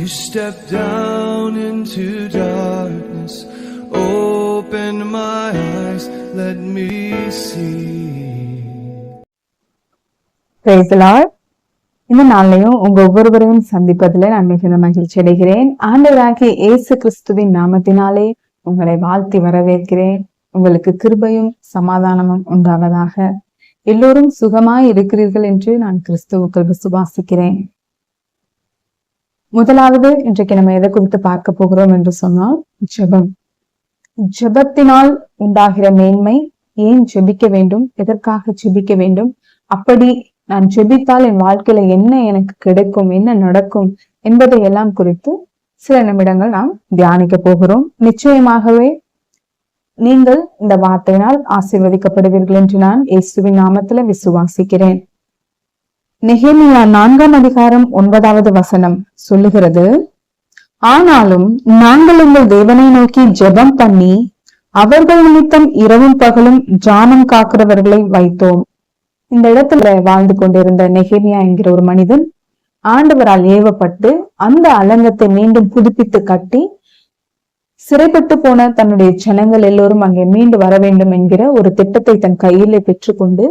step down into darkness, open my eyes, let me see. Praise the Lord. இந்த நாளையும் உங்க ஒவ்வொருவரையும் சந்திப்பதில் நான் மிகுந்த மகிழ்ச்சி அடைகிறேன். ஆண்டவராகிய இயேசு கிறிஸ்துவின் நாமத்தினாலே உங்களை வாழ்த்தி வரவேற்கிறேன். உங்களுக்கு கிருபையும் சமாதானமும் உண்டாவதாக. எல்லோரும் சுகமாய் இருக்கிறீர்கள் என்று நான் கிறிஸ்துவுக்குள் விசுவாசிக்கிறேன். முதலாவது இன்றைக்கு நம்ம எதை குறித்து பார்க்க போகிறோம் என்று சொன்னால் ஜெபம். ஜெபத்தினால் உண்டாகிற மேன்மை, ஏன் ஜெபிக்க வேண்டும், எதற்காக ஜெபிக்க வேண்டும், அப்படி நான் ஜெபித்தால் என் வாழ்க்கையில என்ன எனக்கு கிடைக்கும், என்ன நடக்கும் என்பதை எல்லாம் குறித்து சில நிமிடங்கள் நாம் தியானிக்க போகிறோம். நிச்சயமாகவே நீங்கள் இந்த வார்த்தையினால் ஆசீர்வதிக்கப்படுவீர்கள் என்று நான் இயேசுவின் நாமத்துல விசுவாசிக்கிறேன். நெகேமியா 4ஆம் அதிகாரம் 9வது வசனம் சொல்லுகிறது, ஆனாலும் நாங்கள் உங்கள் தேவனை நோக்கி ஜெபம் பண்ணி அவர்கள் நிமித்தம் இரவும் பகலும் ஜாமம் காக்கிறவர்களை வைத்தோம். இந்த இடத்துல வாழ்ந்து கொண்டிருந்த நெகேமியா என்கிற ஒரு மனிதன் ஆண்டவரால் ஏவப்பட்டு அந்த அலங்கத்தை மீண்டும் புதுப்பித்து கட்டி சிறைப்பட்டு போன தன்னுடைய ஜனங்கள் எல்லோரும் அங்கே மீண்டு வர வேண்டும் என்கிற ஒரு திட்டத்தை தன் கையிலே பெற்றுக்கொண்டு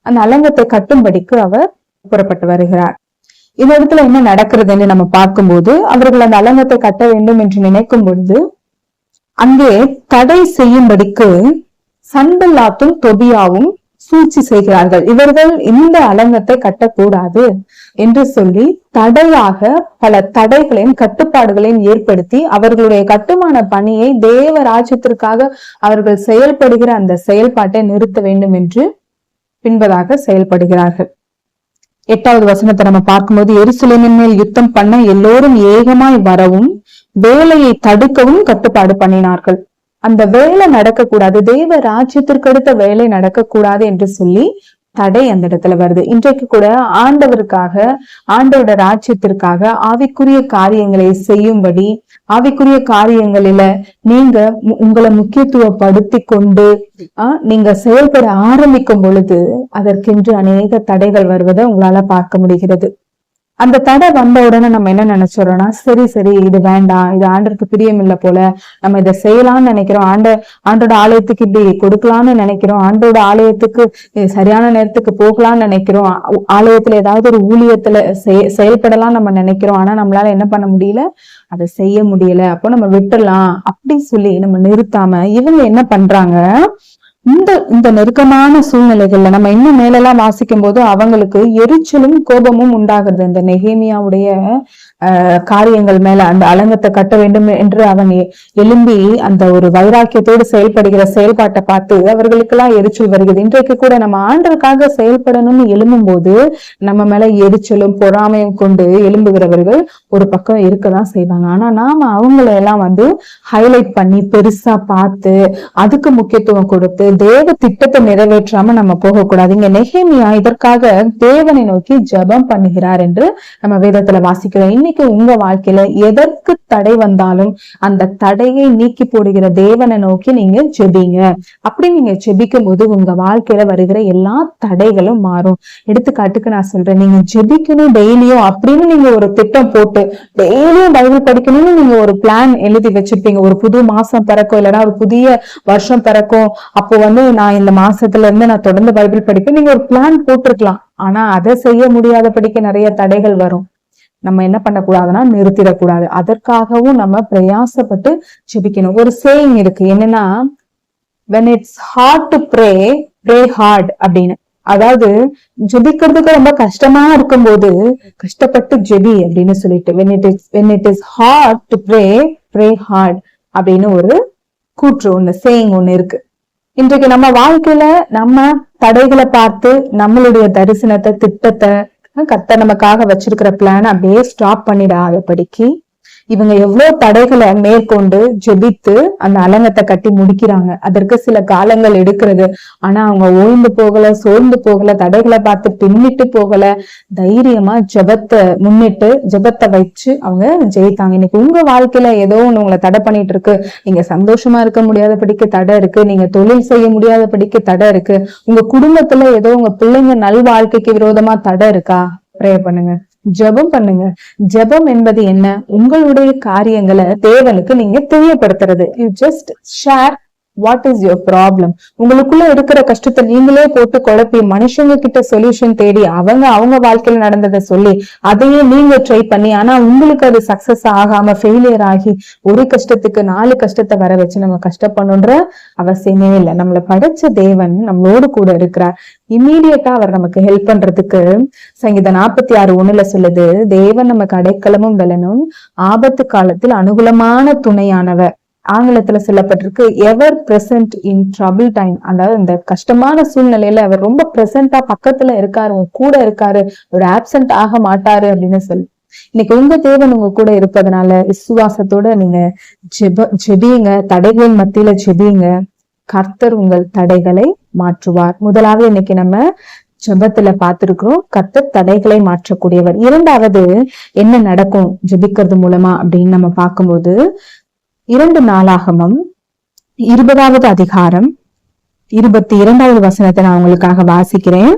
அந்த அலங்கத்தை கட்டும்படிக்கு அவர் புறப்பட்டு வருகிறார். இந்த இடத்துல என்ன நடக்கிறதுன்னு நம்ம பார்க்கும்போது, அவர்கள் அந்த அலங்கத்தை கட்ட வேண்டும் என்று நினைக்கும் பொழுது அங்கே தடை செய்யும்படிக்கு சன்பல்லாத்தும் தொபியாவும் சூழ்ச்சி செய்கிறார்கள். இவர்கள் இந்த அலங்கத்தை கட்டக்கூடாது என்று சொல்லி தடையாக பல தடைகளையும் கட்டுப்பாடுகளையும் ஏற்படுத்தி அவர்களுடைய கட்டுமான பணியை தேவ ராஜ்யத்திற்காக அவர்கள் செயல்படுகிற அந்த செயல்பாட்டை நிறுத்த வேண்டும் என்று பின்பதாக செயல்படுகிறார்கள். 8வது வசனத்தை நம்ம பார்க்கும்போது, எருசலேமின் மேல் யுத்தம் பண்ண எல்லோரும் ஏகமாய் வரவும் வேலையை தடுக்கவும் கட்டுப்பாடு பண்ணினார்கள். அந்த வேலை நடக்கக்கூடாது, தேவ ராஜ்யத்திற்கு அடுத்த வேலை நடக்கக்கூடாது என்று சொல்லி தடை அந்த இடத்துல வருது. இன்றைக்கு கூட ஆண்டவருக்காக, ஆண்டவரோட ராஜ்யத்திற்காக ஆவிக்குரிய காரியங்களை செய்யும்படி, ஆவிக்குரிய காரியங்களில நீங்க உங்களை முக்கியத்துவப்படுத்தி கொண்டு நீங்க செயல்பட ஆரம்பிக்கும் பொழுது அதற்கென்று அநேக தடைகள் வருவதை உங்களால பார்க்க முடிகிறது. அந்த தடை வந்த உடனே நம்ம என்ன நினைச்சோம்னா, சரி இது வேண்டாம், இது ஆண்டருக்கு பிரியம் இல்லை போல, நம்ம இதை செய்யலாம்னு நினைக்கிறோம், ஆண்டோட ஆலயத்துக்கு இப்படி கொடுக்கலாம்னு நினைக்கிறோம், ஆண்டோட ஆலயத்துக்கு சரியான நேரத்துக்கு போகலாம்னு நினைக்கிறோம், ஆலயத்துல ஏதாவது ஒரு ஊழியத்துல செயல்படலாம் நம்ம நினைக்கிறோம். ஆனா நம்மளால என்ன பண்ண முடியல, அதை செய்ய முடியல. அப்போ நம்ம விட்டுடலாம் அப்படி சொல்லி நம்ம நிறுத்தாம இவங்க என்ன பண்றாங்க, இந்த நெருக்கமான சூழ்நிலைகள்ல நம்ம இன்னும் மேலெல்லாம் வாசிக்கும் போது அவங்களுக்கு எரிச்சலும் கோபமும் உண்டாகுது. இந்த நெகேமியாவுடைய காரியங்கள் மேல, அந்த அலங்கத்தை கட்ட வேண்டும் என்று அவன் எழும்பி அந்த ஒரு வைராக்கியத்தோடு செயல்படுகிற செயல்பாட்டை பார்த்து அவர்களுக்கெல்லாம் எரிச்சல் வருகிறது. இன்றைக்கு கூட நம்ம ஆண்டருக்காக செயல்படணும்னு எழும்பும் போது நம்ம மேல எரிச்சலும் பொறாமையும் கொண்டு எழும்புகிறவர்கள் ஒரு பக்கம் இருக்கதான் செய்வாங்க. ஆனா நாம அவங்களை எல்லாம் ஹைலைட் பண்ணி பெருசா பார்த்து அதுக்கு முக்கியத்துவம் கொடுத்து தேவ திட்டத்தை நிறைவேற்றாம நம்ம போகக்கூடாது. இங்க நெகேமியா இதற்காக தேவனை நோக்கி ஜெபம் பண்ணுகிறார் என்று நம்ம வேதத்துல வாசிக்கிறோம். இன்னைக்கு உங்க வாழ்க்கையில எதற்கு தடை வந்தாலும் அந்த தடையை நீக்கி போடுகிற தேவனை நோக்கி நீங்க ஜெபிங்க. அப்படி நீங்க ஜெபிக்கும் போது உங்க வாழ்க்கையில வருகிற எல்லா தடைகளும் மாறும். எடுத்துக்காட்டுக்கு நான் சொல்றேன், நீங்க ஜெபிக்கணும் டெய்லியும் அப்படின்னு நீங்க ஒரு திட்டம் போட்டு டெய்லியும் பைபிள் படிக்கணும்னு நீங்க ஒரு பிளான் எழுதி வச்சிருப்பீங்க. ஒரு புது மாசம் பிறக்கும், இல்லைன்னா ஒரு புதிய வருஷம் பிறக்கும், அப்போ நான் இந்த மாசத்துல இருந்து நான் தொடர்ந்து பைபிள் படிப்பேன், நீங்க ஒரு பிளான் போட்டிருக்கலாம். ஆனா அதை செய்ய முடியாதபடிக்கு நிறைய தடைகள் வரும். நம்ம என்ன பண்ணக்கூடாதுன்னா நிறுத்திடக்கூடாது. அதற்காகவும் நம்ம பிரயாசப்பட்டு ஜெபிக்கணும். ஒரு சேயிங் இருக்கு, என்னன்னா when it's hard to pray, pray hard அப்படின்னு. அதாவது ஜெபிக்கிறதுக்கு ரொம்ப கஷ்டமா இருக்கும்போது கஷ்டப்பட்டு ஜெபி அப்படின்னு சொல்லிட்டு, when it is hard to pray, pray hard அப்படின்னு ஒரு கூற்று ஒண்ணு, சேயிங் ஒண்ணு இருக்கு. இன்றைக்கு நம்ம வாழ்க்கையில நம்ம தடைகளை பார்த்து நம்மளுடைய தரிசனத்தை, திட்டத்தை, கர்த்தர் நமக்காக வச்சிருக்கிற பிளான் அப்படியே ஸ்டாப் பண்ணிடாதபடிக்கு இவங்க எவ்வளவு தடைகளை மேற்கொண்டு ஜெபித்து அந்த அலங்கத்தை கட்டி முடிக்கிறாங்க. அதற்கு சில காலங்கள் எடுக்கிறது. ஆனா அவங்க ஓய்ந்து போகல, சோர்ந்து போகல, தடைகளை பார்த்து பின்னிட்டு போகல, தைரியமா ஜெபத்தை முன்னிட்டு ஜெபத்தை வச்சு அவங்க ஜெயித்தாங்க. இன்னைக்கு உங்க வாழ்க்கையில ஏதோ ஒண்ணு உங்களை தடை பண்ணிட்டு இருக்கு, நீங்க சந்தோஷமா இருக்க முடியாதபடிக்கு தடை இருக்கு, நீங்க தொழில் செய்ய முடியாதபடிக்கு தடை இருக்கு, உங்க குடும்பத்துல ஏதோ உங்க பிள்ளைங்க நல் வாழ்க்கைக்கு விரோதமா தடை இருக்கா, ப்ரே பண்ணுங்க. ஜெபம் பண்ணுங்க. ஜெபம் என்பது என்ன? உங்களுடைய காரியங்களை தேவனுக்கு நீங்க தெரியப்படுத்துறது. You just share what is your problem. உங்களுக்குள்ள இருக்கிற கஷ்டத்தை நீங்களே போட்டு குழப்பி மனுஷங்க கிட்ட சொல்யூஷன் தேடி அவங்க வாழ்க்கையில நடந்ததை சொல்லி அதையே நீங்க ட்ரை பண்ணி ஆனா உங்களுக்கு அது சக்சஸ் ஆகாம ஃபெயிலியர் ஆகி ஒரு கஷ்டத்துக்கு 4 கஷ்டத்தை வர வச்சு நம்ம கஷ்டப்படணுன்ற அவசியமே இல்லை. நம்மளை படைச்ச தேவன் நம்மளோடு கூட இருக்கிறார். இம்மீடியட்டா அவர் நமக்கு ஹெல்ப் பண்றதுக்கு சங்கீதம் 46:1 சொல்லுது, தேவன் நமக்கு அடைக்கலமும் பலனும் ஆபத்து காலத்தில் அனுகூலமான துணையானவர். ஆங்கிலத்துல சொல்லப்பட்டிருக்கு எவர் பிரசன்ட் இன் ட்ரபிள் டைம். அதாவது இந்த கஷ்டமான சூழ்நிலையில அவர் ரொம்ப பிரசன்டா பக்கத்துல இருக்காரு, உங்க கூட இருக்காரு, ஒரு ஆப்சென்ட் ஆக மாட்டாரு அப்படின்னு சொல்லி. இன்னைக்கு உங்க தேவன் உங்க கூட இருப்பதனால விசுவாசத்தோட நீங்க ஜெபியுங்க. தடைகளின் மத்தியில ஜெபியுங்க. கர்த்தர் உங்கள் தடைகளை மாற்றுவார். முதலாவது இன்னைக்கு நம்ம ஜெபத்துல பார்த்திருக்கிறோம், கர்த்தர் தடைகளை மாற்றக்கூடியவர். இரண்டாவது என்ன நடக்கும் ஜெபிக்கிறது மூலமா அப்படின்னு நம்ம பார்க்கும்போது 2 நாளாகமம் 20வது அதிகாரம் 22வது வசனத்தை நான் உங்களுக்காக வாசிக்கிறேன்.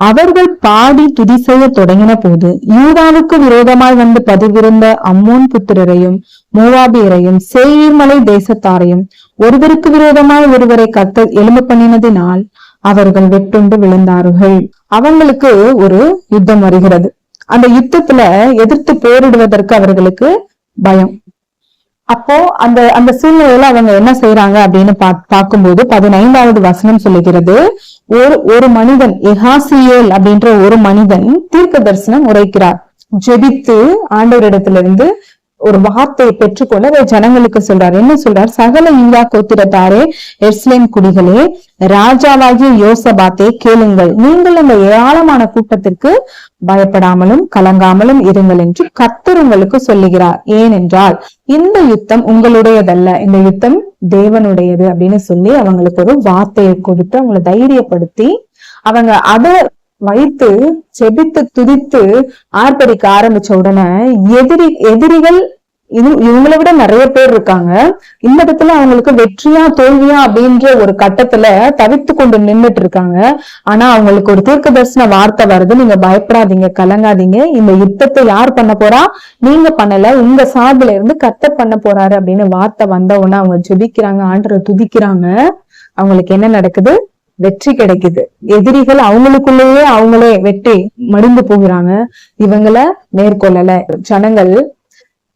அவர்கள் பாடி துதி செய்ய தொடங்கின போது யூதாவுக்கு விரோதமாய் வந்து பதிவிருந்த அம்மோன் புத்திரரையும் மோவாபியரையும் சேயீர் மலை தேசத்தாரையும் ஒருவருக்கு விரோதமாய் ஒருவரை கர்த்தர் எழும்ப பண்ணினதினால் அவர்கள் வெட்டுண்டு விழுந்தார்கள். அவங்களுக்கு ஒரு யுத்தம் வருகிறது. அந்த யுத்தத்துல எதிர்த்து போரிடுவதற்கு அவர்களுக்கு பயம். அப்போ அந்த சூழ்நிலையில அவங்க என்ன செய்யறாங்க அப்படின்னு பார்க்கும்போது 15வது வசனம் சொல்லுகிறது, ஒரு மனிதன் எகாசியேல் அப்படின்ற ஒரு மனிதன் தீர்க்க தரிசனம் உரைக்கிறார். ஜெபித்து ஆண்டவரிடத்திலிருந்து ஒரு வார்த்தையை பெற்றுக்கொள்ள ஜனங்களுக்கு சொல்றார். என்ன சொல்றார்? சகல யூதா கோத்திரத்தாரே, எருசலேம் குடிகளே, ராஜாவாகிய யோசபாத்தே கேளுங்கள், நீங்கள் அந்த ஏராளமான கூட்டத்திற்கு பயப்படாமலும் கலங்காமலும் இருங்கள் என்று கர்த்தர் உங்களுக்கு சொல்லுகிறார். ஏனென்றால் இந்த யுத்தம் உங்களுடையதல்ல, இந்த யுத்தம் தேவனுடையது அப்படின்னு சொல்லி அவங்களுக்கு ஒரு வார்த்தையை கொடுத்து அவங்களை தைரியப்படுத்தி அவங்க அதை வைத்து செபித்து துதித்து ஆர்ப்பரிக்க ஆரம்பிச்ச உடனே எதிரிகள் இவங்களை விட நிறைய பேர் இருக்காங்க. இந்த இடத்துல அவங்களுக்கு வெற்றியா தோல்வியா அப்படின்ற ஒரு கட்டத்துல தவித்து கொண்டு நின்றுட்டு இருக்காங்க. ஆனா அவங்களுக்கு ஒரு தீர்க்க தரிசன வார்த்தை வருது, நீங்க பயப்படாதீங்க, கலங்காதீங்க, இந்த யுத்தத்தை யார் பண்ண போறா? நீங்க பண்ணல, உங்க சார்பில இருந்து கர்த்தர் பண்ண போறாரு அப்படின்னு வார்த்தை வந்த உடனே அவங்க ஜெபிக்கிறாங்க, ஆண்டவரை துதிக்கிறாங்க. அவங்களுக்கு என்ன நடக்குது? வெற்றி கிடைக்குது. எதிரிகள் அவங்களுக்குள்ளேயே அவங்களே வெட்டி மடிந்து போகிறாங்க. இவங்களை மேற்கொள்ளல. ஜனங்கள்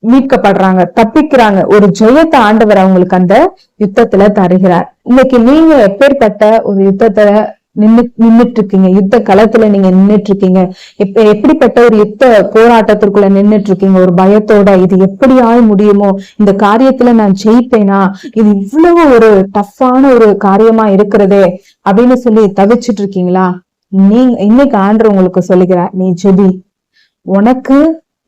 மீட்கப்படுறாங்க, தப்பிக்கிறாங்க. ஒரு ஜெயத்தை ஆண்டவர் அவங்களுக்கு அந்த யுத்தத்துல தருகிறார். இன்னைக்கு நீங்க எப்பேற்பட்ட ஒரு யுத்தத்துல நின்னுட்டு இருக்கீங்க? யுத்த களத்துல நீங்க நின்னுட்டு இருக்கீங்க. எப்படிப்பட்ட ஒரு யுத்த போராட்டத்திற்குள்ள நின்னுட்டு இருக்கீங்க? ஒரு பயத்தோட, இது எப்படியாவது முடியுமோ, இந்த காரியத்துல நான் ஜெயிப்பேனா, இது இவ்வளவு ஒரு டஃப்பான ஒரு காரியமா இருக்கிறதே அப்படின்னு சொல்லி தவிச்சிட்டு இருக்கீங்களா? நீங்க இன்னைக்கு ஆண்டவர் உங்களுக்கு சொல்லுகிறார், நீ ஜெபி,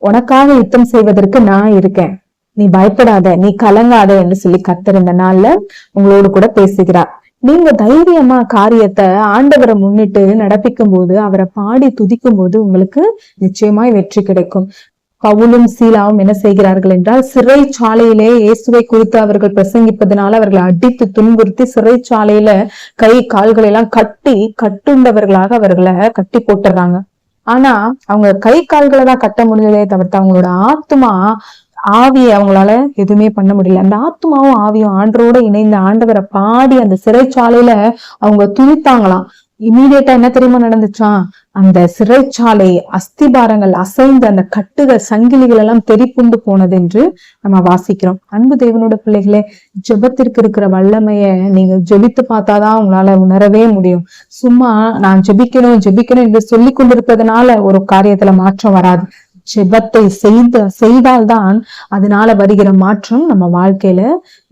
உனக்காக யுத்தம் செய்வதற்கு நான் இருக்கேன், நீ பயப்படாத, நீ கலங்காத என்று சொல்லி கர்த்தர் இந்த நாள்ல உங்களோடு கூட பேசுகிறார். நீங்க தைரியமா காரியத்தை ஆண்டவரை முன்னிட்டு நடப்பிக்கும் போது, அவரை பாடி துதிக்கும் போது உங்களுக்கு நிச்சயமாய் வெற்றி கிடைக்கும். பவுலும் சீலாவும் என்ன செய்கிறார்கள் என்றால், சிறைச்சாலையிலே இயேசுவை குறித்து அவர்கள் பிரசங்கிப்பதனால அவர்களை அடித்து துன்புறுத்தி சிறைச்சாலையில கை கால்களை எல்லாம் கட்டுண்டவர்களாக அவர்களை கட்டி போட்டுறாங்க. ஆனா அவங்க கை கால்களை தான் கட்ட முடிஞ்சதே தவிர்த்து அவங்களோட ஆவியை அவங்களால எதுவுமே பண்ண முடியல. அந்த ஆத்மாவும் ஆவியும் ஆண்டவரோட இணைந்த ஆண்டவரை பாடி அந்த சிறைச்சாலையில அவங்க துணித்தாங்களாம். இமீடியட்டா என்ன தெரியுமா நடந்துச்சா? அந்த சிறைச்சாலை அஸ்திபாரங்கள் அசைந்து அந்த கட்டுகள் சங்கிலிகள் எல்லாம் தெரிப்புண்டு போனது என்று நம்ம வாசிக்கிறோம். அன்பு தேவனோட பிள்ளைகளே, ஜெபத்திற்கு இருக்கிற வல்லமைய நீங்க ஜெபித்து பார்த்தாதான் உங்களால உணரவே முடியும். சும்மா நான் ஜெபிக்கணும் என்று சொல்லி கொண்டிருப்பதனால ஒரு காரியத்துல மாற்றம் வராது. ஜெபத்தை செய்தால்தான் அதனால வருகிற மாற்றம் நம்ம வாழ்க்கையில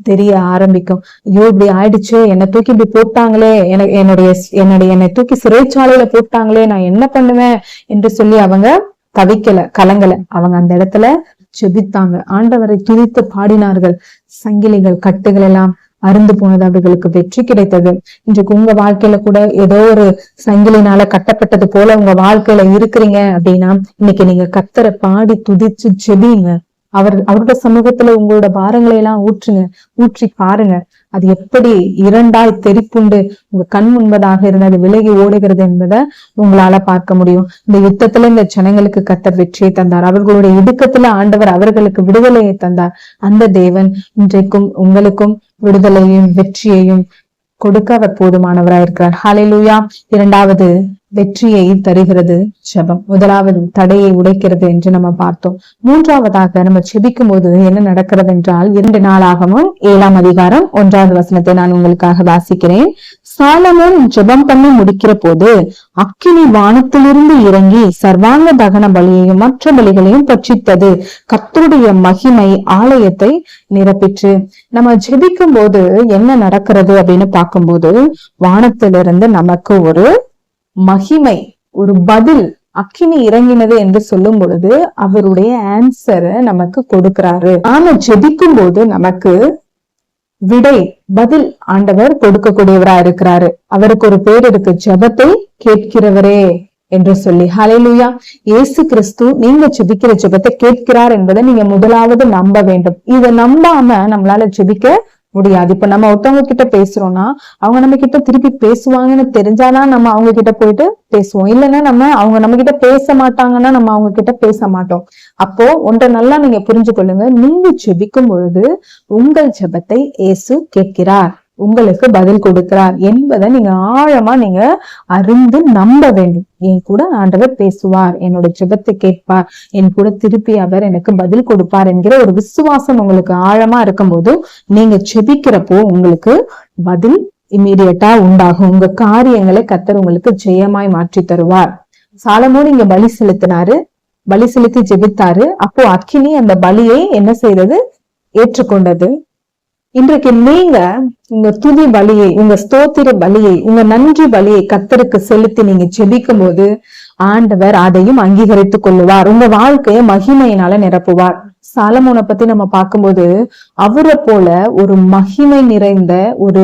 தெரிய ஆரம்பிக்கும். ஐயோ இப்படி ஆயிடுச்சு, என்னை தூக்கி இப்படி போட்டாங்களே, என்னை தூக்கி சிறைச்சாலையில போட்டாங்களே, நான் என்ன பண்ணுவேன் என்று சொல்லி அவங்க தவிக்கல, கலங்கல. அவங்க அந்த இடத்துல ஜெபித்தாங்க, ஆண்டவரை துதித்து பாடினார்கள். சங்கிலிகள் கட்டுகள் எல்லாம் அருந்து போனது, அவர்களுக்கு வெற்றி கிடைத்தது. இன்றைக்கு உங்க வாழ்க்கையில கூட ஏதோ ஒரு சங்கிலினால கட்டப்பட்டது போல உங்க வாழ்க்கையில இருக்கிறீங்க அப்படின்னா, இன்னைக்கு நீங்க கர்த்தரை பாடி துதிச்சு ஜெபிங்க. அவருடைய சமூகத்துல உங்களோட பாரங்களை எல்லாம் ஊற்றி பாருங்க. அது எப்படி இரண்டாய் தெரிப்புண்டு உங்க கண் முன்பதாக இருந்தது விலகி ஓடுகிறது என்பதை உங்களால பார்க்க முடியும். இந்த யுத்தத்துல இந்த ஜனங்களுக்கு கர்த்தர் வெற்றியை தந்தார். அவர்களுடைய இடுக்கத்துல ஆண்டவர் அவர்களுக்கு விடுதலையை தந்தார். அந்த தேவன் இன்றைக்கும் உங்களுக்கும் விடுதலையும் வெற்றியையும் கொடுக்க அவர் போதுமானவராய் இருக்கிறார். ஹல்லேலூயா. இரண்டாவது வெற்றியை தருகிறது ஜெபம். முதலாவது தடையை உடைக்கிறது என்று நம்ம பார்த்தோம். மூன்றாவதாக நம்ம ஜெபிக்கும் போது என்ன நடக்கிறது என்றால் 2 நாளாகமம் 7ஆம் அதிகாரம் 1வது வசனத்தை நான் உங்களுக்காக வாசிக்கிறேன். சாலமோன் ஜெபம் பண்ணி முடிக்கிற போது அக்கினி வானத்திலிருந்து இறங்கி சர்வாங்க தகன பலியையும் மற்ற பலிகளையும் பட்சித்தது. கர்த்தருடைய மகிமை ஆலயத்தை நிரப்பிற்று. நம்ம ஜெபிக்கும் போது என்ன நடக்கிறது அப்படின்னு பார்க்கும்போது வானத்திலிருந்து நமக்கு ஒரு மகிமை, ஒரு பதில், அக்கினி இறங்கினது என்று சொல்லும் பொழுது அவருடைய ஆன்சரை நமக்கு கொடுக்கிறாரு. நாம ஜெபிக்கும் போது நமக்கு விடை, பதில் ஆண்டவர் கொடுக்கக்கூடியவரா இருக்கிறாரு. அவருக்கு ஒரு பேர் இருக்கு, ஜெபத்தை கேட்கிறவரே என்று சொல்லி. ஹல்லேலூயா. இயேசு கிறிஸ்து நீங்க ஜெபிக்கிற ஜெபத்தை கேட்கிறார் என்பதை நீங்க முதலாவது நம்ப வேண்டும். இதை நம்பாம நம்மளால ஜெபிக்க முடியாது. இப்ப நம்ம ஒருத்தவங்க கிட்ட பேசுறோம்னா அவங்க நம்ம கிட்ட திருப்பி பேசுவாங்கன்னு தெரிஞ்சாதான் நம்ம அவங்க கிட்ட போயிட்டு பேசுவோம். இல்லைன்னா அவங்க நம்ம கிட்ட பேச மாட்டாங்கன்னா நம்ம அவங்க கிட்ட பேச மாட்டோம். அப்போ ஒன்றை நல்லா நீங்க புரிஞ்சு கொள்ளுங்க. நீங்க ஜெபிக்கும் பொழுது உங்கள் ஜெபத்தை இயேசு கேட்கிறார், உங்களுக்கு பதில் கொடுக்கிறார் என்பதை நீங்க ஆழமா நீங்க அறிந்து நம்ப வேண்டும். என் கூட ஆண்டவர் பேசுவார், என்னோட ஜெபத்தை கேட்பார், என் கூட திருப்பி அவர் எனக்கு பதில் கொடுப்பார் என்கிற ஒரு விசுவாசம் உங்களுக்கு ஆழமா இருக்கும்போது நீங்க ஜெபிக்கிறப்போ உங்களுக்கு பதில் இம்மீடியட்டா உண்டாகும். உங்க காரியங்களை கர்த்தர் உங்களுக்கு ஜெயமாய் மாற்றி தருவார். சாலமோன் இங்க பலி செலுத்தினாரு, பலி செலுத்தி ஜெபித்தாரு. அப்போ அக்கினி அந்த பலியை என்ன செய்தது? ஏற்றுக்கொண்டது. இன்றைக்கு நீங்க உங்க துதி பலியை, உங்க ஸ்தோத்திர பலியை, உங்க நன்றி பலியை கர்த்தருக்கு செலுத்தி நீங்க ஜெபிக்கும் போது ஆண்டவர் அதையும் அங்கீகரித்துக் கொள்ளுவார். உங்க வாழ்க்கையை மகிமையினால நிரப்புவார். சாலமோனை பத்தி நம்ம பார்க்கும்போது அவரை போல ஒரு மகிமை நிறைந்த, ஒரு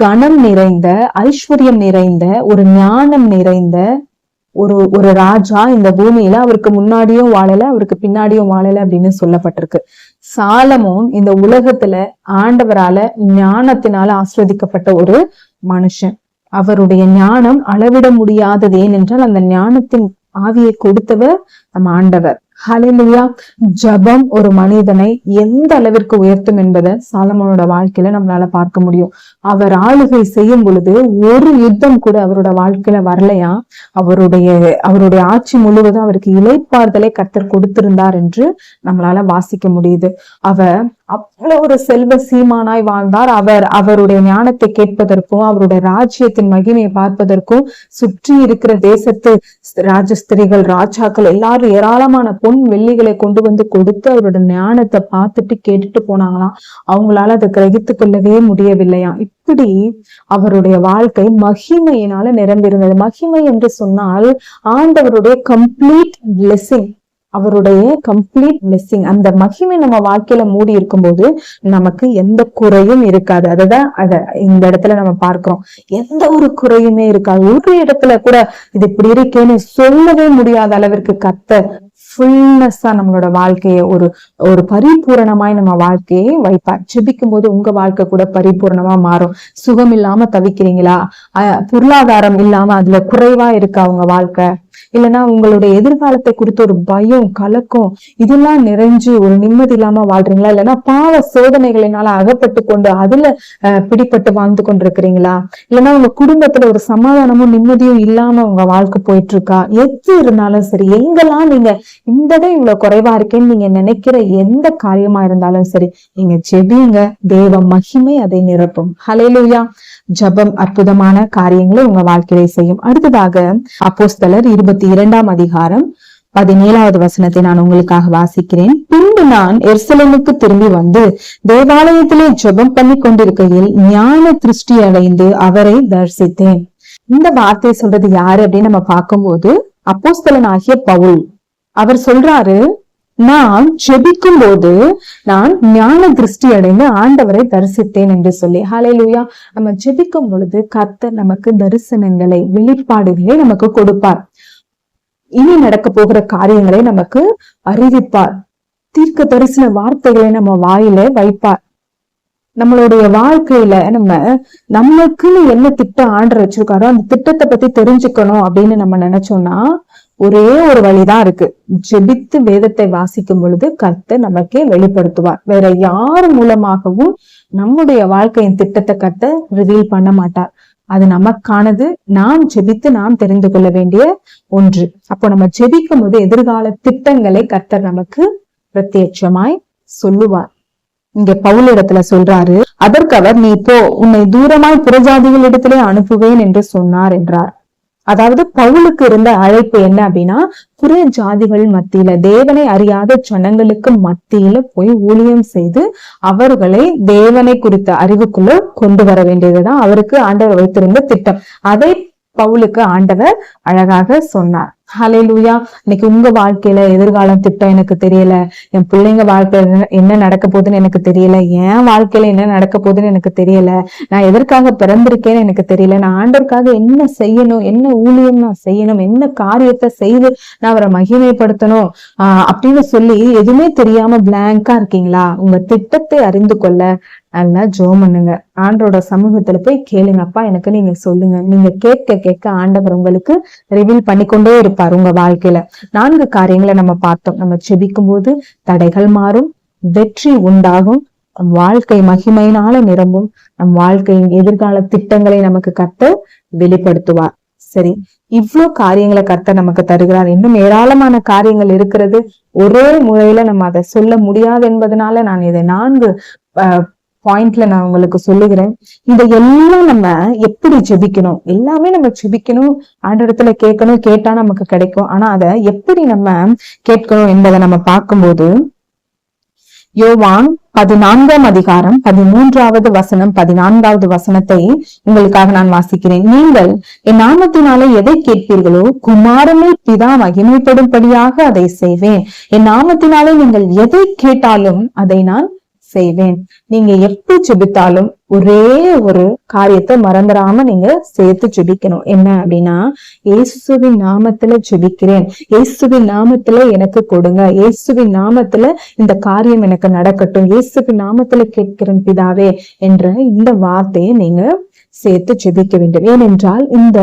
கனம் நிறைந்த, ஐஸ்வர்யம் நிறைந்த, ஒரு ஞானம் நிறைந்த ஒரு ராஜா இந்த பூமியில அவருக்கு முன்னாடியும் வாழல, அவருக்கு பின்னாடியும் வாழல அப்படின்னு சொல்லப்பட்டிருக்கு. சாலமோன் இந்த உலகத்துல ஆண்டவரால ஞானத்தினால ஆஸ்வதிக்கப்பட்ட ஒரு மனுஷன். அவருடைய ஞானம் அளவிட முடியாதது. ஏனென்றால் அந்த ஞானத்தின் ஆவியை கொடுத்தவர் நம்ம ஆண்டவர். ஹல்லேலூயா. ஜெபம் ஒரு மனிதனை எந்த அளவிற்கு உயர்த்தும் என்பதை சாலமோனோட வாழ்க்கையில நம்மளால பார்க்க முடியும். அவர் ஆளுகை செய்யும் பொழுது ஒரு யுத்தம் கூட அவரோட வாழ்க்கையில வரலையா. அவருடைய ஆட்சி முழுவதும் அவருக்கு இளைப்பாறுதலை கர்த்தர் கொடுத்திருந்தார் என்று நம்மளால வாசிக்க முடியுது. அவர் அவ்வளவு ஒரு செல்வ சீமானாய் வாழ்ந்தார். அவருடைய ஞானத்தை கேட்பதற்கும் அவருடைய ராஜ்யத்தின் மகிமையை பார்ப்பதற்கும் சுற்றி இருக்கிற தேசத்து ராஜஸ்திரிகள், ராஜாக்கள் எல்லாரும் ஏராளமான பொன் வெள்ளிகளை கொண்டு வந்து கொடுத்து அவருடைய ஞானத்தை பார்த்துட்டு கேட்டுட்டு போனாங்களாம். அவங்களால அதை கிரகித்து கொள்ளவே முடியவில்லையா. இப்படி அவருடைய வாழ்க்கை மகிமையினால நிரம்பியிருந்தது. மகிமை என்று சொன்னால் ஆண்டவருடைய கம்ப்ளீட் பிளெஸிங், அவருடைய கம்ப்ளீட் பிளெஸிங். அந்த மகிமை நம்ம வாழ்க்கையில மூடி இருக்கும்போது நமக்கு எந்த குறையும் இருக்காது. அததான் இந்த இடத்துல நம்ம பார்க்கிறோம். எந்த ஒரு குறையுமே இருக்காது. ஒரு இடத்துல கூட இது இப்படி இருக்கேன்னு சொல்லவே முடியாத அளவிற்கு கர்த்தர் ஃபுல்னஸா நம்மளோட வாழ்க்கையை ஒரு பரிபூரணமாய் நம்ம வாழ்க்கையை வைப்பார். ஜெபிக்கும் போது உங்க வாழ்க்கை கூட பரிபூர்ணமா மாறும். சுகம் இல்லாம தவிக்கிறீங்களா? பொருளாதாரம் இல்லாம அதுல குறைவா இருக்கா உங்க வாழ்க்கை? இல்லைன்னா உங்களுடைய எதிர்காலத்தை குறித்து ஒரு பயம், கலக்கம் இதெல்லாம் நிறைஞ்சு ஒரு நிம்மதி இல்லாம வாழ்றீங்களா? இல்லைன்னா பாவ சோதனைகளினால அகப்பட்டு கொண்டு அதுல பிடிப்பட்டு வாழ்ந்து கொண்டிருக்கிறீங்களா? இல்லைன்னா உங்க குடும்பத்துல ஒரு சமாதானமும் நிம்மதியும் இல்லாம உங்க வாழ்க்கை போயிட்டு இருக்கா? எது இருந்தாலும் சரி, எங்கெல்லாம் நீங்க இந்த இடம் இவ்வளவு குறைவா இருக்கேன்னு நீங்க நினைக்கிற எந்த காரியமா இருந்தாலும் சரி, நீங்க ஜெபிங்க, தேவ மகிமை அதை நிரப்பும். ஹல்லேலூயா. ஜெபம் அற்புதமான காரியங்களை உங்க வாழ்க்கையை செய்யும். அடுத்ததாக அப்போஸ்தலர் 22ஆம் அதிகாரம் 17வது வசனத்தை நான் உங்களுக்காக வாசிக்கிறேன். பின்பு நான் எருசலேமுக்கு திரும்பி வந்து தேவாலயத்திலே ஜெபம் பண்ணி கொண்டிருக்கையில் ஞான திருஷ்டி அடைந்து அவரை தரிசித்தேன். இந்த வார்த்தையை சொல்றது யாரு அப்படின்னு நம்ம பார்க்கும்போது அப்போஸ்தலனாகிய பவுல். அவர் சொல்றாரு, நான் ஜெபிக்கும் போது நான் ஞான திருஷ்டி அடைந்து ஆண்டவரை தரிசித்தேன் என்று சொல்லி. ஹல்லேலூயா. நம்ம ஜெபிக்கும் பொழுது கர்த்தர் நமக்கு தரிசனங்களை, வெளிப்பாடுகளை நமக்கு கொடுப்பார். இனி நடக்க போகிற காரியங்களை நமக்கு அறிவிப்பார். தீர்க்க தரிசன வார்த்தைகளை நம்ம வாயில வைப்பார். நம்மளுடைய வாழ்க்கையில நமக்குன்னு என்ன திட்டம் ஆண்டர் வச்சிருக்காரோ அந்த திட்டத்தை பத்தி தெரிஞ்சுக்கணும் அப்படின்னு நம்ம நினைச்சோம்னா ஒரே ஒரு வழிதான் இருக்கு. ஜெபித்து வேதத்தை வாசிக்கும் பொழுது கர்த்தர் நமக்கே வெளிப்படுத்துவார். வேற யார் மூலமாகவும் நம்முடைய வாழ்க்கையின் திட்டத்தை கர்த்தர் ரிவீல் பண்ண மாட்டார். அது நமக்கானது. நாம் ஜெபித்து நாம் தெரிந்து கொள்ள வேண்டிய ஒன்று. அப்போ நம்ம ஜெபிக்கும் போது எதிர்கால திட்டங்களை கர்த்தர் நமக்கு பிரத்யட்சமாய் சொல்லுவார். இங்க பவுல் இடத்துல சொல்றாரு, அதற்கு அவர், நீ போ, உன்னை தூரமாய் புறஜாதிகள் இடத்திலே அனுப்புவேன் என்று சொன்னார் என்றார். அதாவது பவுலுக்கு இருந்த அழைப்பு என்ன அப்படின்னா, புற ஜாதிகள் மத்தியில, தேவனை அறியாத ஜனங்களுக்கு மத்தியில போய் ஊழியம் செய்து அவர்களை தேவனை குறித்த அறிவுக்குள்ள கொண்டு வர வேண்டியதுதான் அவருக்கு ஆண்டவர் வைத்திருந்த திட்டம். அதை பவுலுக்கு ஆண்டவர் அழகாக சொன்னார். ஹல்லேலூயா. இன்னைக்கு உங்க வாழ்க்கையில எதிர்காலம் திட்டம் எனக்கு தெரியல, என் பிள்ளைங்க வாழ்க்கையில என்ன நடக்க போகுதுன்னு எனக்கு தெரியல, என் வாழ்க்கையில என்ன நடக்க போகுதுன்னு எனக்கு தெரியல, நான் எதற்காக பிறந்திருக்கேன்னு எனக்கு தெரியல, நான் ஆண்டவருக்காக என்ன செய்யணும், என்ன ஊழியம் நான் செய்யணும், என்ன காரியத்தை செய்து நான் அவரை மகிமைப்படுத்தணும் அப்படின்னு சொல்லி எதுவுமே தெரியாம பிளாங்கா இருக்கீங்களா? உங்க திட்டத்தை அறிந்து கொள்ள நல்லா ஜெபம் பண்ணுங்க. ஆண்டவரோட சமூகத்துல போய் கேளுங்க, அப்பா எனக்கு நீங்க சொல்லுங்க. நீங்க கேட்க கேட்க ஆண்டவர் உங்களுக்கு ரிவீல் பண்ணிக்கொண்டே இருப்பார் உங்க வாழ்க்கையில. 4 காரியங்களை நம்ம பார்த்தோம். நம்ம ஜெபிக்கும் போது தடைகள் மாறும், வெற்றி உண்டாகும், நம் வாழ்க்கை மகிமையினால நிரம்பும், நம் வாழ்க்கையின் எதிர்கால திட்டங்களை நமக்கு கர்த்தர் வெளிப்படுத்துவார். சரி, இவ்வளவு காரியங்களை கர்த்தர் நமக்கு தருகிறார். இன்னும் ஏராளமான காரியங்கள் இருக்கிறது. ஒரே முறையில நம்ம அதை சொல்ல முடியாது என்பதனால நான் இதை 4 பாயிண்ட்ல நான் உங்களுக்கு சொல்லுகிறேன். இதையெல்லாம் நம்ம எப்படி ஜெபிக்கணும்? எல்லாமே நம்ம ஜெபிக்கணும், ஆண்டவரிடத்துல கேட்கணும், கேட்டா நமக்கு கிடைக்கும். ஆனா அதை எப்படி நம்ம கேட்கணும் என்பதை நம்ம பார்க்கும்போது, யோவான் 14ஆம் அதிகாரம் 13வது வசனம் 14வது வசனத்தை உங்களுக்காக நான் வாசிக்கிறேன். நீங்கள் என் நாமத்தினாலே எதை கேட்பீர்களோ குமாரனில் பிதா மகிமைப்படும்படியாக அதை செய்வேன். என் நாமத்தினாலே நீங்கள் எதை கேட்டாலும் அதை நான் செய்வேன். நீங்க எப்படி ஜெபித்தாலும் ஒரே ஒரு காரியத்தை மறந்துடாம நீங்க சேர்த்து ஜெபிக்கணும். என்ன அப்படின்னா, இயேசுவின் நாமத்துல ஜெபிக்கிறேன், இயேசுவின் நாமத்துல எனக்கு கொடுங்க, இயேசுவின் நாமத்துல இந்த காரியம் எனக்கு நடக்கட்டும், இயேசுவின் நாமத்துல கேட்கிறேன் பிதாவே என்ற இந்த வார்த்தையை நீங்க சேர்த்து ஜெபிக்க வேண்டும். ஏனென்றால் இந்த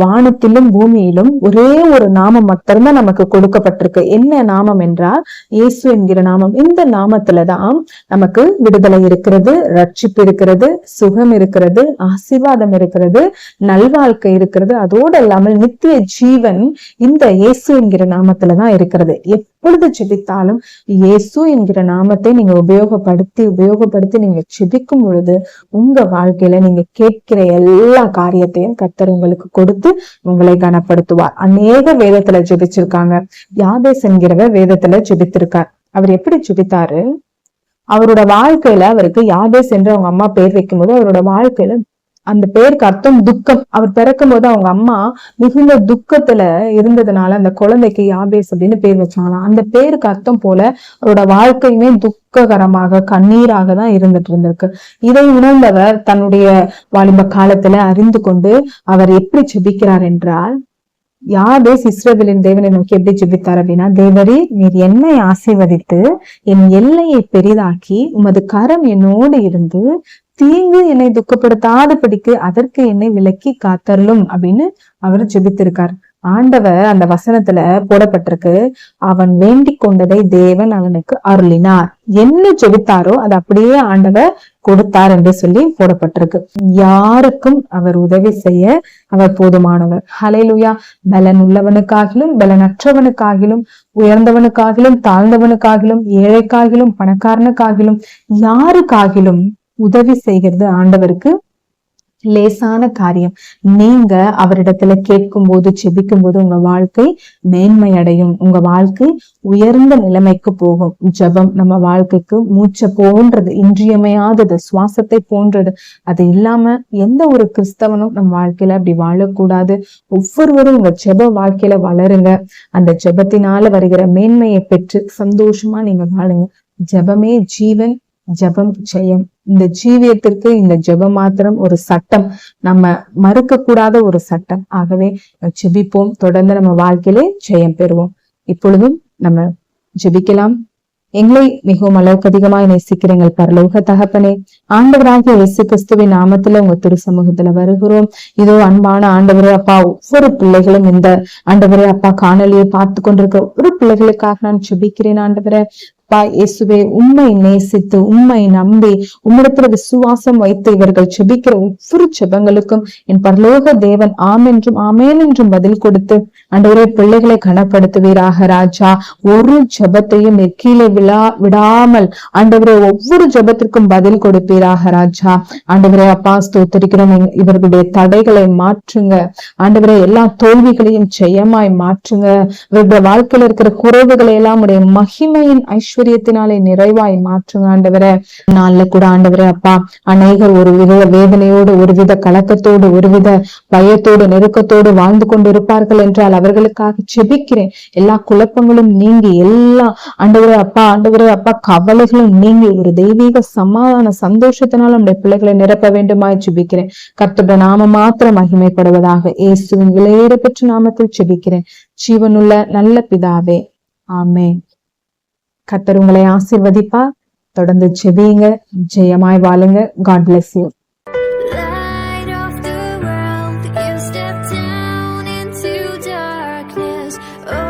வானத்திலும் பூமியிலும் ஒரே ஒரு நாமம் மட்டும்தான் நமக்கு கொடுக்கப்பட்டிருக்கு. என்ன நாமம் என்றால் இயேசு என்கிற நாமம். இந்த நாமத்துலதான் நமக்கு விடுதலை இருக்கிறது, ரட்சிப்பு இருக்கிறது, சுகம் இருக்கிறது, ஆசீர்வாதம் இருக்கிறது, நல்வாழ்க்கை இருக்கிறது. அதோடு இல்லாமல் நித்திய ஜீவன் இந்த இயேசு என்கிற நாமத்துலதான் இருக்கிறது. எப்பொழுது ஜெபித்தாலும் இயேசு என்கிற நாமத்தை நீங்க உபயோகப்படுத்தி நீங்க ஜெபிக்கும் பொழுது உங்க வாழ்க்கையில நீங்க கேட்கிற எல்லா காரியத்தையும் கர்த்தர் உங்களுக்கு கொடுத்து உங்களை கனப்படுத்துவார். அநேக வேதத்துல ஜெபிச்சிருக்காங்க. யாபேஸ் என்கிறவர் வேதத்துல ஜெபித்திருக்கார். அவர் எப்படி ஜெபித்தாரு? அவரோட வாழ்க்கையில அவருக்கு யாபேஸ் என்று அவங்க அம்மா பேர் வைக்கும் போது அவரோட வாழ்க்கையில அந்த பேருக்கு அர்த்தம் துக்கம். அவர் பிறக்கும் போது அவங்க அம்மா மிகுந்த துக்கத்துல இருந்ததுனால அந்த குழந்தைக்கு யாபேஸ் அப்படின்னு பேர் வச்சாங்களாம். அந்த பேருக்கு அர்த்தம் போல அவரோட வாழ்க்கையுமே துக்ககரமாக கண்ணீராக தான் இருந்துட்டு இருந்திருக்கு. இதை உணர்ந்தவர் தன்னுடைய வாலிப காலத்துல அறிந்து கொண்டு அவர் எப்படி ஜெபிக்கிறார் என்றால், யாபேஸ் இஸ்ரவேலின் தேவனை நோக்கி எப்படி ஜெபித்தார் அப்படின்னா, தேவரே நீர் என்னை ஆசீர்வதித்து என் எல்லையை பெரிதாக்கி உமது கரம் என்னோடு இருந்து தீங்கு என்னை துக்கப்படுத்தாதபடிக்கு அதற்கு என்னை விலக்கி காத்தருளும் அப்படின்னு அவர் ஜெபித்திருக்கார். ஆண்டவர் அந்த வசனத்துல போடப்பட்டிருக்கு, அவன் வேண்டிக் கொண்டதை தேவன் அவனுக்கு அருளினார். என்ன ஜெபித்தாரோ அது அப்படியே ஆண்டவர் கொடுத்தார் என்று சொல்லி போடப்பட்டிருக்கு. யாருக்கும் அவர் உதவி செய்ய அவர் போதுமானவர். ஹல்லேலூயா. பலன் உள்ளவனுக்காகிலும் பலனற்றவனுக்காகிலும் உயர்ந்தவனுக்காகிலும் தாழ்ந்தவனுக்காகிலும் ஏழைக்காகிலும் பணக்காரனுக்காகிலும் யாருக்காகிலும் உதவி செய்கிறது ஆண்டவருக்கு லேசான காரியம். நீங்க அவரிடத்துல கேட்கும் போது ஜெபிக்கும் போது உங்க வாழ்க்கை மேன்மை அடையும், உங்க வாழ்க்கை உயர்ந்த நிலைமைக்கு போகும். ஜெபம் நம்ம வாழ்க்கைக்கு மூச்சை போன்றது, இன்றியமையாதது, சுவாசத்தை போன்றது. அது இல்லாம எந்த ஒரு கிறிஸ்தவனும் நம்ம வாழ்க்கையில அப்படி வாழக்கூடாது. ஒவ்வொருவரும் உங்க ஜெப வாழ்க்கையில வளருங்க. அந்த ஜெபத்தினால வருகிற மேன்மையை பெற்று சந்தோஷமா நீங்க வாழுங்க. ஜெபமே ஜீவன், ஜெபம் ஜெயம். இந்த ஜீவியத்திற்கு இந்த ஜெபம் மாத்திரம் ஒரு சட்டம், நம்ம மறுக்க கூடாத ஒரு சட்டம். ஆகவே ஜெபிப்போம், தொடர்ந்து நம்ம வாழ்க்கையிலே ஜெயம் பெறுவோம். இப்பொழுதும் நம்ம ஜெபிக்கலாம். எங்களை மிகவும் அளவுக்கு அதிகமாய் நேசிக்கிற எங்கள் பரலோக தகப்பனே, ஆண்டவராகிய இயேசு கிறிஸ்துவின் நாமத்துல உங்க திரு சமூகத்துல வருகிறோம். இதோ அன்பான ஆண்டவரே அப்பா, ஒவ்வொரு பிள்ளைகளும் இந்த ஆண்டவரே அப்பா காணொலியை பார்த்து கொண்டிருக்க ஒவ்வொரு பிள்ளைகளுக்காக நான் ஜெபிக்கிறேன். ஆண்டவரே அப்பா இயேசுவே, உம்மை நேசித்து உம்மை நம்பி உம்மிடத்துல விசுவாசம் வைத்து இவர்கள் ஜெபிக்கிற ஒவ்வொரு ஜெபங்களுக்கும் என் பரலோக தேவன் ஆம் என்றும் ஆமேன் என்றும் பதில் கொடுத்து ஆண்டவரே பிள்ளைகளை கனப்படுத்துவீராக ராஜா. ஒரு ஜெபத்தையும் கீழே விடாமல் ஆண்டவரே ஒவ்வொரு ஜெபத்திற்கும் பதில் கொடுப்பீராக ராஜா. ஆண்டவரே அப்பா ஸ்தோத்திரிக்கிறோம். இவர்களுடைய தடைகளை மாற்றுங்க ஆண்டவரே, எல்லா தோல்விகளையும் ஜெயமாய் மாற்றுங்க. இவருடைய வாழ்க்கையில இருக்கிற குறைவுகளை எல்லாம் உடைய மகிமையின் ஐஸ்வர்யத்தினாலே நிறைவாய் மாற்றுங்க ஆண்டவரே. நாள்ல கூட ஆண்டவரே அப்பா, அநேகர் ஒரு வித வேதனையோடு, ஒருவித கலக்கத்தோடு, ஒருவித பயத்தோடு, நெருக்கத்தோடு வாழ்ந்து கொண்டு இருப்பார்கள் என்றால் அவர்களுக்காக ஜெபிக்கிறேன். எல்லா குழப்பங்களும் நீங்கி, எல்லா ஆண்டவரே அப்பா கவலைகளும் நீங்கி ஒரு தெய்வீக சமாதான சந்தோஷத்தினால் நம்முடைய பிள்ளைகளை நிரப்ப வேண்டுமாய் ஜெபிக்கிறேன். கர்த்தருடைய நாமம் மாத்திரம் மகிமைப்படுவதாக இயேசுவின் விலையேற பெற்ற நாமத்தில் ஜெபிக்கிறேன் ஜீவனுள்ள நல்ல பிதாவே, ஆமென். கர்த்தர் உங்களை ஆசீர்வதிப்பார். தொடர்ந்து ஜெபியுங்க, ஜெயமாய் வாழுங்க. God bless you. Light of the world, you stepped down into darkness. Oh.